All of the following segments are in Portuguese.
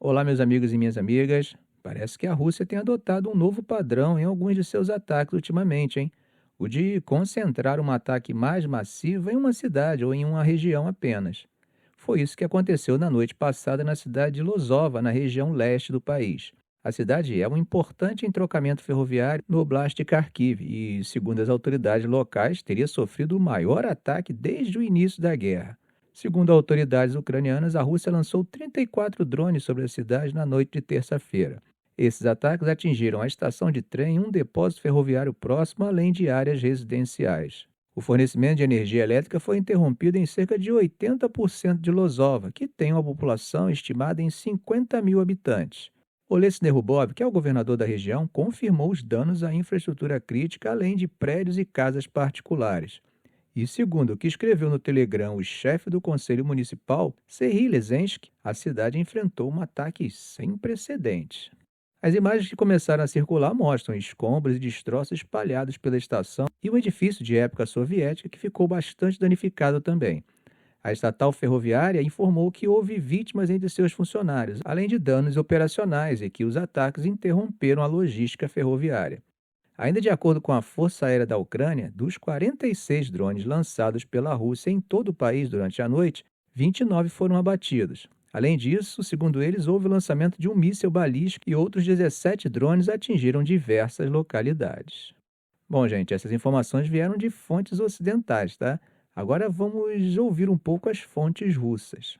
Olá, meus amigos e minhas amigas. Parece que a Rússia tem adotado um novo padrão em alguns de seus ataques ultimamente, hein? O de concentrar um ataque mais massivo em uma cidade ou em uma região apenas. Foi isso que aconteceu na noite passada na cidade de Lozova, na região leste do país. A cidade é um importante entrocamento ferroviário no Oblast de Kharkiv e, segundo as autoridades locais, teria sofrido o maior ataque desde o início da guerra. Segundo autoridades ucranianas, a Rússia lançou 34 drones sobre a cidade na noite de terça-feira. Esses ataques atingiram a estação de trem e um depósito ferroviário próximo, além de áreas residenciais. O fornecimento de energia elétrica foi interrompido em cerca de 80% de Lozova, que tem uma população estimada em 50 mil habitantes. Olesny Nerubov, que é o governador da região, confirmou os danos à infraestrutura crítica, além de prédios e casas particulares. E segundo o que escreveu no Telegram o chefe do Conselho Municipal, Serhiy Lezensk, a cidade enfrentou um ataque sem precedentes. As imagens que começaram a circular mostram escombros e destroços espalhados pela estação e um edifício de época soviética que ficou bastante danificado também. A estatal ferroviária informou que houve vítimas entre seus funcionários, além de danos operacionais e que os ataques interromperam a logística ferroviária. Ainda de acordo com a Força Aérea da Ucrânia, dos 46 drones lançados pela Rússia em todo o país durante a noite, 29 foram abatidos. Além disso, segundo eles, houve o lançamento de um míssil balístico e outros 17 drones atingiram diversas localidades. Bom, gente, essas informações vieram de fontes ocidentais, tá? Agora vamos ouvir um pouco as fontes russas.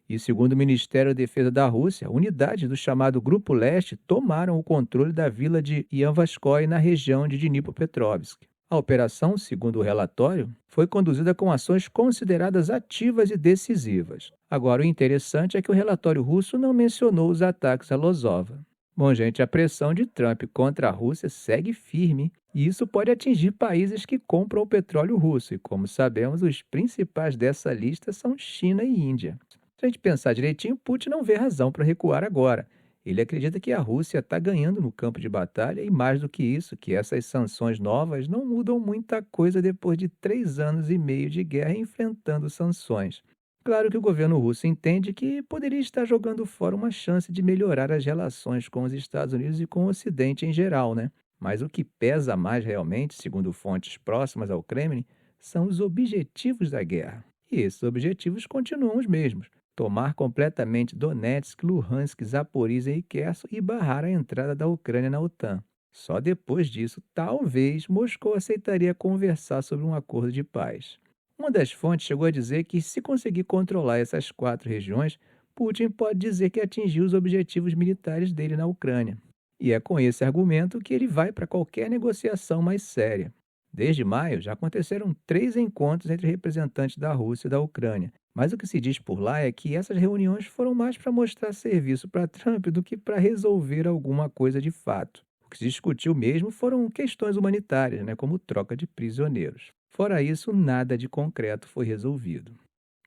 E segundo o Ministério da Defesa da Rússia, unidades do chamado Grupo Leste tomaram o controle da vila de Yanvaskoy na região de Dnipropetrovsk. A operação, segundo o relatório, foi conduzida com ações consideradas ativas e decisivas. Agora, o interessante é que o relatório russo não mencionou os ataques a Lozova. Bom, gente, a pressão de Trump contra a Rússia segue firme e isso pode atingir países que compram o petróleo russo. E, como sabemos, os principais dessa lista são China e Índia. Se a gente pensar direitinho, Putin não vê razão para recuar agora. Ele acredita que a Rússia está ganhando no campo de batalha e, mais do que isso, que essas sanções novas não mudam muita coisa depois de 3 anos e meio de guerra enfrentando sanções. Claro que o governo russo entende que poderia estar jogando fora uma chance de melhorar as relações com os Estados Unidos e com o Ocidente em geral, né? Mas o que pesa mais realmente, segundo fontes próximas ao Kremlin, são os objetivos da guerra. E esses objetivos continuam os mesmos: tomar completamente Donetsk, Luhansk, Zaporizhia e Kherson e barrar a entrada da Ucrânia na OTAN. Só depois disso, talvez, Moscou aceitaria conversar sobre um acordo de paz. Uma das fontes chegou a dizer que, se conseguir controlar essas 4 regiões, Putin pode dizer que atingiu os objetivos militares dele na Ucrânia. E é com esse argumento que ele vai para qualquer negociação mais séria. Desde maio, já aconteceram 3 encontros entre representantes da Rússia e da Ucrânia, mas o que se diz por lá é que essas reuniões foram mais para mostrar serviço para Trump do que para resolver alguma coisa de fato. O que se discutiu mesmo foram questões humanitárias, né, como troca de prisioneiros. Fora isso, nada de concreto foi resolvido.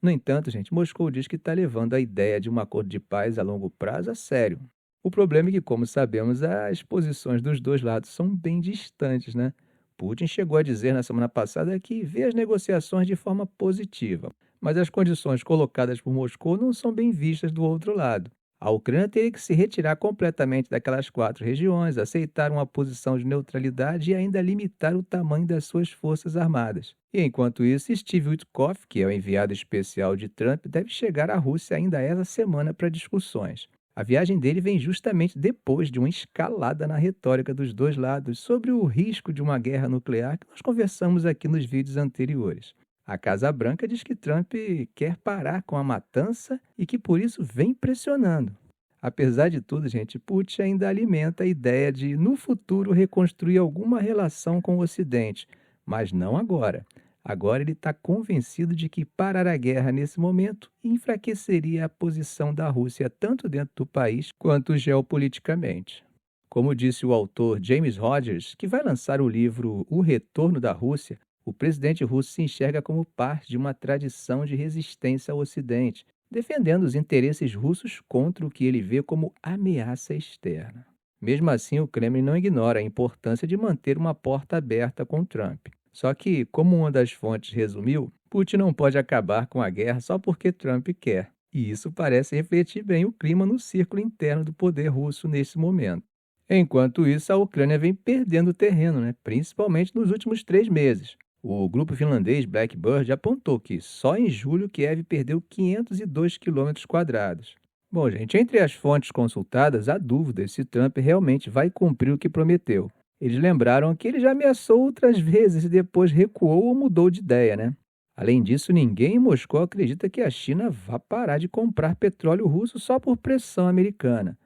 No entanto, gente, Moscou diz que está levando a ideia de um acordo de paz a longo prazo a sério. O problema é que, como sabemos, as posições dos dois lados são bem distantes, né? Putin chegou a dizer na semana passada que vê as negociações de forma positiva, mas as condições colocadas por Moscou não são bem vistas do outro lado. A Ucrânia teria que se retirar completamente daquelas 4 regiões, aceitar uma posição de neutralidade e ainda limitar o tamanho das suas forças armadas. E enquanto isso, Steve Witkoff, que é o enviado especial de Trump, deve chegar à Rússia ainda essa semana para discussões. A viagem dele vem justamente depois de uma escalada na retórica dos dois lados sobre o risco de uma guerra nuclear que nós conversamos aqui nos vídeos anteriores. A Casa Branca diz que Trump quer parar com a matança e que por isso vem pressionando. Apesar de tudo, gente, Putin ainda alimenta a ideia de, no futuro, reconstruir alguma relação com o Ocidente, mas não agora. Agora ele está convencido de que parar a guerra nesse momento enfraqueceria a posição da Rússia tanto dentro do país quanto geopoliticamente. Como disse o autor James Rogers, que vai lançar o livro O Retorno da Rússia, o presidente russo se enxerga como parte de uma tradição de resistência ao Ocidente, defendendo os interesses russos contra o que ele vê como ameaça externa. Mesmo assim, o Kremlin não ignora a importância de manter uma porta aberta com Trump. Só que, como uma das fontes resumiu, Putin não pode acabar com a guerra só porque Trump quer. E isso parece refletir bem o clima no círculo interno do poder russo nesse momento. Enquanto isso, a Ucrânia vem perdendo terreno, né? Principalmente nos últimos 3 meses. O grupo finlandês Blackbird apontou que só em julho Kiev perdeu 502 quilômetros quadrados. Bom, gente, entre as fontes consultadas, há dúvidas se Trump realmente vai cumprir o que prometeu. Eles lembraram que ele já ameaçou outras vezes e depois recuou ou mudou de ideia, né? Além disso, ninguém em Moscou acredita que a China vá parar de comprar petróleo russo só por pressão americana.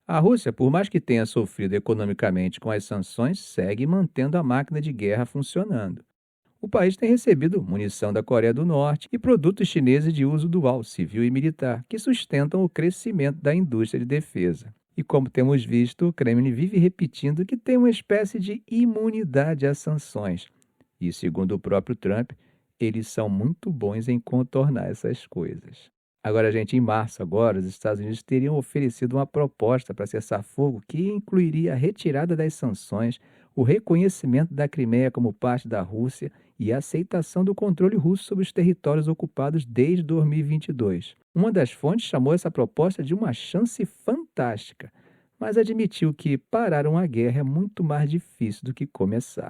A Rússia, por mais que tenha sofrido economicamente com as sanções, segue mantendo a máquina de guerra funcionando. O país tem recebido munição da Coreia do Norte e produtos chineses de uso dual, civil e militar, que sustentam o crescimento da indústria de defesa. E como temos visto, o Kremlin vive repetindo que tem uma espécie de imunidade às sanções. E, segundo o próprio Trump, eles são muito bons em contornar essas coisas. Agora, gente, em março agora, os Estados Unidos teriam oferecido uma proposta para cessar fogo que incluiria a retirada das sanções, o reconhecimento da Crimeia como parte da Rússia e a aceitação do controle russo sobre os territórios ocupados desde 2022. Uma das fontes chamou essa proposta de uma chance fantástica, mas admitiu que parar uma guerra é muito mais difícil do que começar.